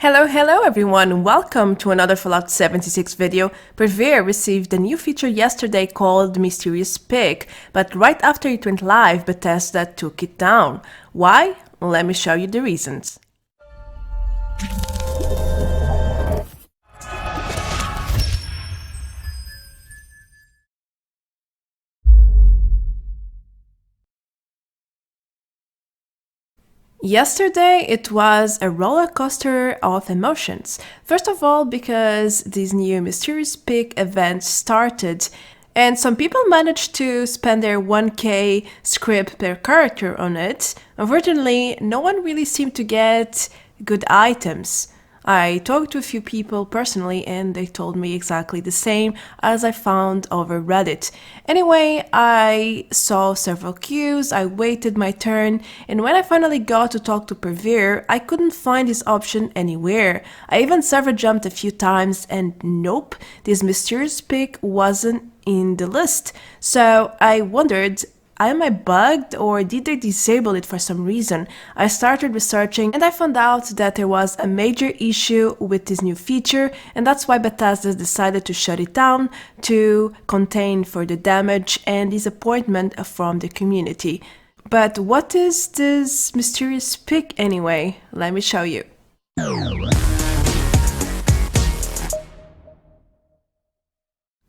Hello everyone, welcome to another Fallout 76 video. Purveyor received a new feature yesterday called Mysterious Pick, but right after it went live, Bethesda took it down. Why? Let me show you the reasons. Yesterday, it was a roller coaster of emotions. First of all, because this new Mysterious Pick event started, and some people managed to spend their 1k script per character on it. Unfortunately, no one really seemed to get good items. I talked to a few people personally and they told me exactly the same as I found over Reddit. Anyway, I saw several queues, I waited my turn, and when I finally got to talk to Purveyor, I couldn't find this option anywhere. I even server jumped a few times and nope, this mysterious pick wasn't in the list. So I wondered, am I bugged or did they disable it for some reason? I started researching and I found out that there was a major issue with this new feature, and that's why Bethesda decided to shut it down to contain further damage and disappointment from the community. But what is this mysterious pick anyway? Let me show you.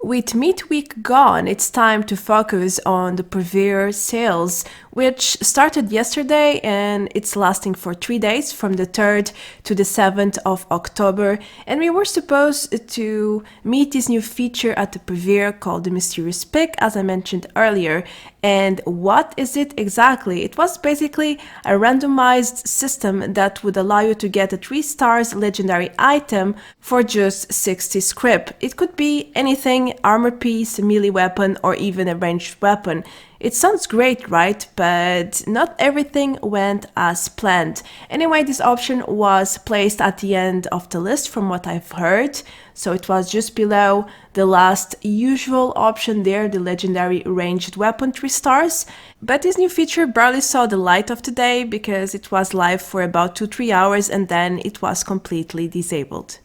With Meat Week gone, it's time to focus on the Perverse Sales, which started yesterday and it's lasting for 3 days from the 3rd to the 7th of October. And we were supposed to meet this new feature at the Purveyor called the Mysterious Pick, as I mentioned earlier. And what is it exactly? It was basically a randomized system that would allow you to get a 3 stars legendary item for just 60 script. It could be anything, armor piece, melee weapon, or even a ranged weapon. It sounds great, right? But not everything went as planned. Anyway, this option was placed at the end of the list from what I've heard. So it was just below the last usual option there, the legendary ranged weapon 3 stars. But this new feature barely saw the light of the day because it was live for about 2-3 hours and then it was completely disabled.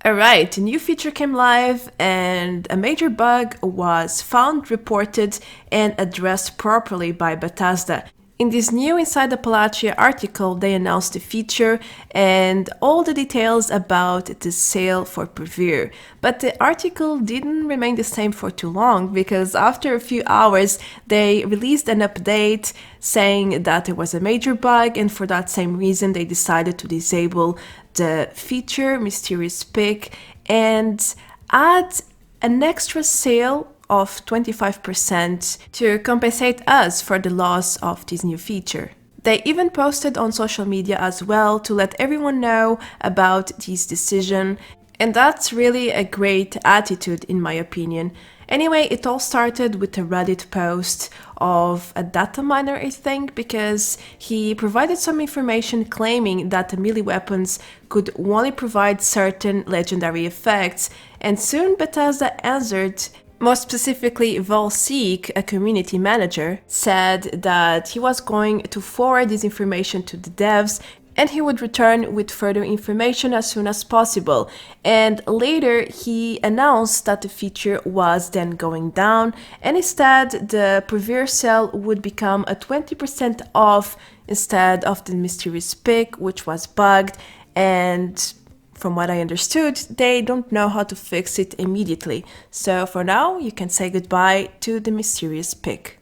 Alright, a new feature came live and a major bug was found, reported, and addressed properly by Bethesda. In this new Inside APPALACHIA article, they announced the feature and all the details about the sale for Purveyor. But the article didn't remain the same for too long because after a few hours, they released an update saying that there was a major bug, and for that same reason, they decided to disable the feature Mysterious Pick and add an extra sale of 25% to compensate us for the loss of this new feature. They even posted on social media as well to let everyone know about this decision, and that's really a great attitude in my opinion. Anyway, it all started with a Reddit post of a data miner, I think, because he provided some information claiming that the melee weapons could only provide certain legendary effects, and soon Bethesda answered. More specifically, Volseek, a community manager, said that he was going to forward this information to the devs and he would return with further information as soon as possible. And later he announced that the feature was then going down and instead the Perverse Sale would become a 20% off instead of the Mysterious Pick, which was bugged, and from what I understood, they don't know how to fix it immediately. So for now, you can say goodbye to the Mysterious Pick.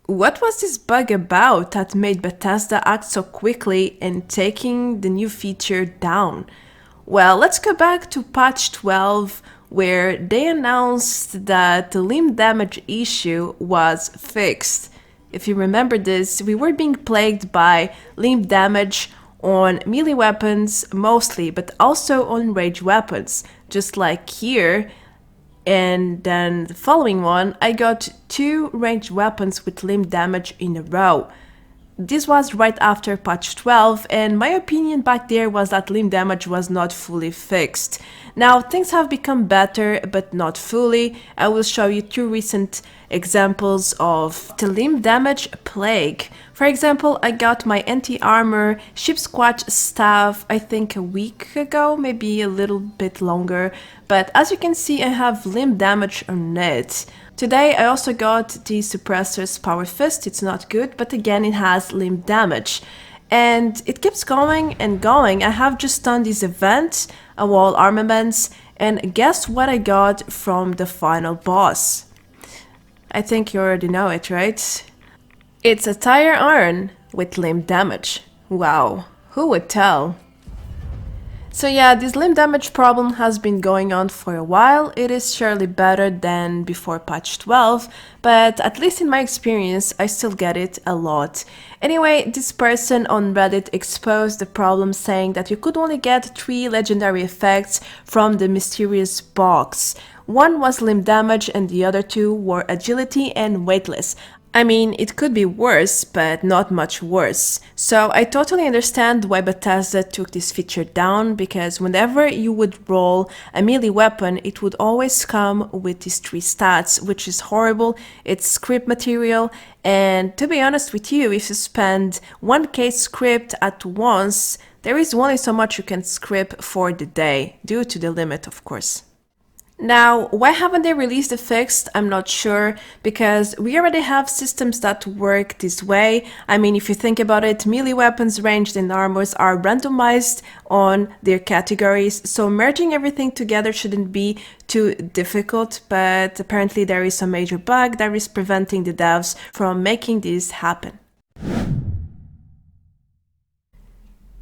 What was this bug about that made Bethesda act so quickly in taking the new feature down? Well, let's go back to patch 12, where they announced that the limb damage issue was fixed. If you remember this, we were being plagued by limb damage on melee weapons mostly, but also on ranged weapons, just like here. And then the following one, I got 2 ranged weapons with limb damage in a row. This was right after patch 12, and my opinion back there was that limb damage was not fully fixed. Now things have become better, but not fully. I will show you 2 recent examples of the limb damage plague. For example, I got my anti-armor shipsquatch staff I think a week ago, maybe a little bit longer, but as you can see I have limb damage on it. Today I also got the suppressor's power fist. It's not good, but again it has limb damage. And it keeps going and going. I have just done these events, wall armaments, and guess what I got from the final boss? I think you already know it, right? It's a tire iron with limb damage. Wow, who would tell? So yeah, this limb damage problem has been going on for a while. It is surely better than before patch 12, but at least in my experience, I still get it a lot. Anyway, this person on Reddit exposed the problem, saying that you could only get 3 legendary effects from the mysterious box. One was limb damage and the other 2 were agility and weightless. I mean, it could be worse, but not much worse. So I totally understand why Bethesda took this feature down, because whenever you would roll a melee weapon, it would always come with these 3 stats, which is horrible. It's script material, and to be honest with you, if you spend 1k script at once, there is only so much you can script for the day, due to the limit, of course. Now, why haven't they released the fix? I'm not sure, because we already have systems that work this way. I mean, if you think about it, melee weapons, ranged, and armors are randomized on their categories, so merging everything together shouldn't be too difficult, but apparently there is a major bug that is preventing the devs from making this happen.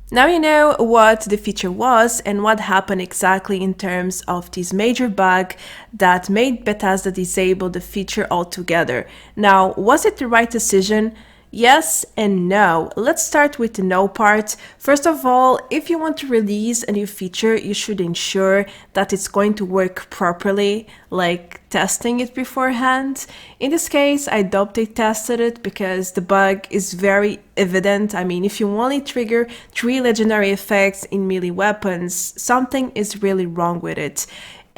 Now you know what the feature was and what happened exactly in terms of this major bug that made Bethesda disable the feature altogether. Now, was it the right decision? Yes and no. Let's start with the no part. First of all, if you want to release a new feature, you should ensure that it's going to work properly, like testing it beforehand. In this case, I doubt they tested it because the bug is very evident. I mean, if you only trigger 3 legendary effects in melee weapons, something is really wrong with it.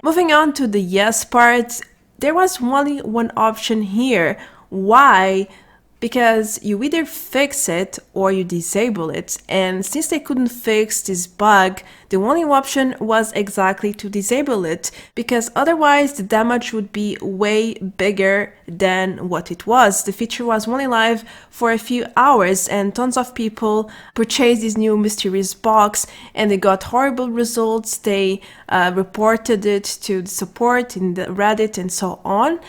Moving on to the yes part, there was only one option here. Why? Because you either fix it or you disable it, and since they couldn't fix this bug, the only option was exactly to disable it, because otherwise the damage would be way bigger than what it was. The feature was only live for a few hours and tons of people purchased this new mysterious box and they got horrible results. They reported it to the support in the Reddit and so on.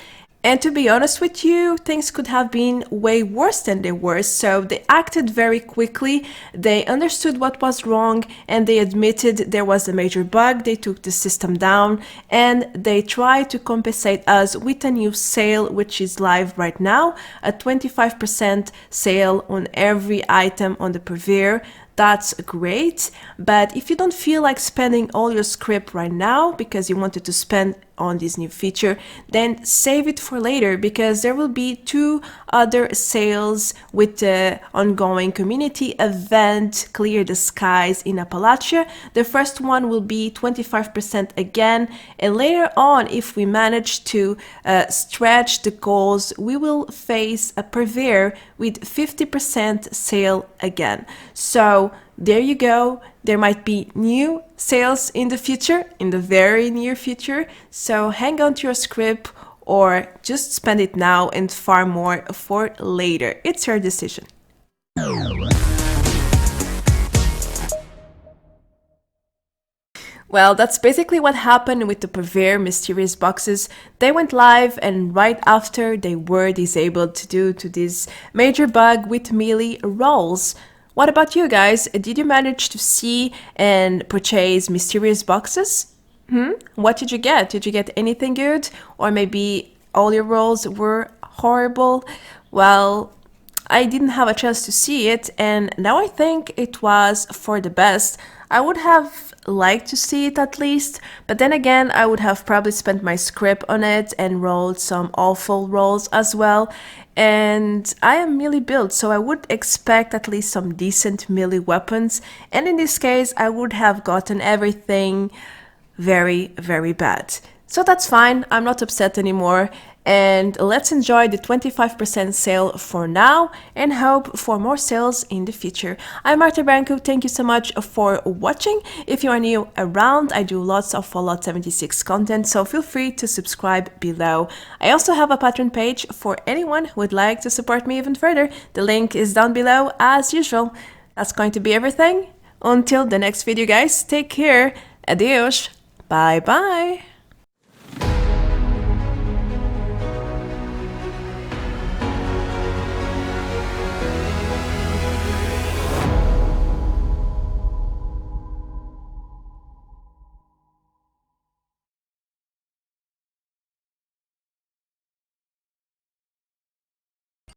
And to be honest with you, things could have been way worse than they were, so they acted very quickly, they understood what was wrong, and they admitted there was a major bug. They took the system down, and they tried to compensate us with a new sale, which is live right now, a 25% sale on every item on the Purveyor. That's great, but if you don't feel like spending all your script right now because you wanted to spend on this new feature, then save it for later, because there will be 2 other sales with the ongoing community event Clear the Skies in Appalachia. The first one will be 25% again, and later on, if we manage to stretch the goals, we will face a Purveyor with 50% sale again. So there you go. There might be new sales in the future, in the very near future. So hang on to your script or just spend it now and far more for later. It's your decision. Well, that's basically what happened with the Purveyor mysterious boxes. They went live, and right after they were disabled due to this major bug with melee rolls. What about you guys? Did you manage to see and purchase mysterious boxes? What did you get? Did you get anything good? Or maybe all your rolls were horrible? Well, I didn't have a chance to see it, and now I think it was for the best. I would have liked to see it at least, but then again, I would have probably spent my script on it and rolled some awful rolls as well. And I am melee built, so I would expect at least some decent melee weapons. And in this case, I would have gotten everything very, very bad. So that's fine, I'm not upset anymore. And let's enjoy the 25% sale for now and hope for more sales in the future. I'm Marta Branco, thank you so much for watching. If you are new around, I do lots of Fallout 76 content, so feel free to subscribe below. I also have a Patreon page for anyone who would like to support me even further. The link is down below as usual. That's going to be everything. Until the next video, guys, take care. Adios. Bye bye.